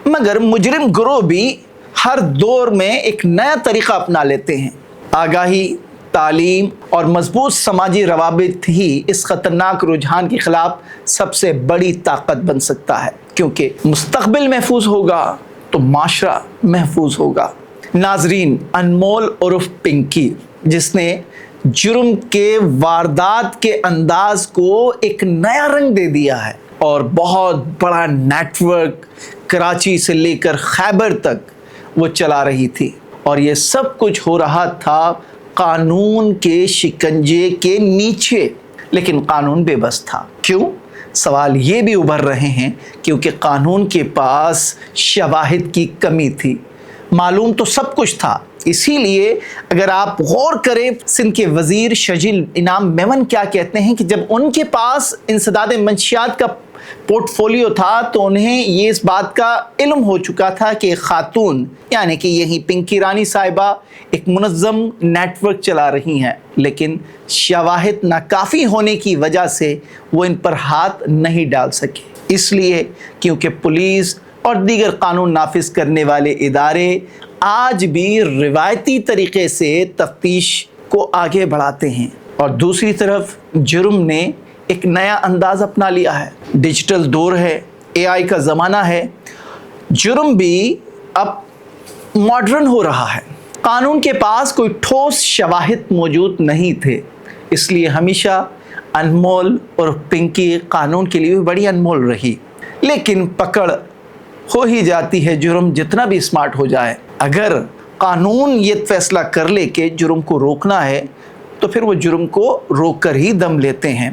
मगर मुजरिम गिरोह भी हर दौर में एक नया तरीका अपना लेते हैं। आगाही, तालीम और मजबूत समाजी रवाबित ही इस खतरनाक रुझान के खिलाफ सबसे बड़ी ताकत बन सकता है, क्योंकि मुस्तकबिल महफूज होगा तो माशरा महफूज होगा। नाजरीन, अनमोल उर्फ पिंकी, जिसने जुर्म के वारदात के अंदाज को एक नया रंग दे दिया है और बहुत बड़ा नेटवर्क कराची से लेकर खैबर तक वो चला रही थी, और ये सब कुछ हो रहा था कानून के शिकंजे के नीचे। लेकिन कानून बेबस था। क्यों? सवाल ये भी उभर रहे हैं क्योंकि कानून के पास शवाहिद की कमी थी। मालूम तो सब कुछ था, इसीलिए अगर आप गौर करें सिंध के वज़ीर शजील इनाम मेमन क्या कहते हैं कि जब उनके पास इंसदाद मंशियात का पोर्टफोलियो था तो उन्हें ये इस बात का इल्म हो चुका था कि खातून यानी कि यही पिंकी रानी साहिबा एक मुनज़्ज़म नेटवर्क चला रही हैं, लेकिन शवाहिद नाकाफ़ी होने की वजह से वो इन पर हाथ नहीं डाल सके। इसलिए क्योंकि पुलिस और दीगर कानून नाफिज करने वाले इदारे आज भी रिवायती तरीके से तफ्तीश को आगे बढ़ाते हैं, और दूसरी तरफ जुर्म ने एक नया अंदाज अपना लिया है। डिजिटल दौर है, AI का ज़माना है, जुर्म भी अब मॉडर्न हो रहा है। कानून के पास कोई ठोस शवाहिद मौजूद नहीं थे, इसलिए हमेशा अनमोल और पिंकी कानून के लिए भी बड़ी अनमोल रही। लेकिन पकड़ हो ही जाती है जुर्म जितना भी स्मार्ट हो जाए। अगर कानून ये फैसला कर ले कि जुर्म को रोकना है तो फिर वो जुर्म को रोक कर ही दम लेते हैं।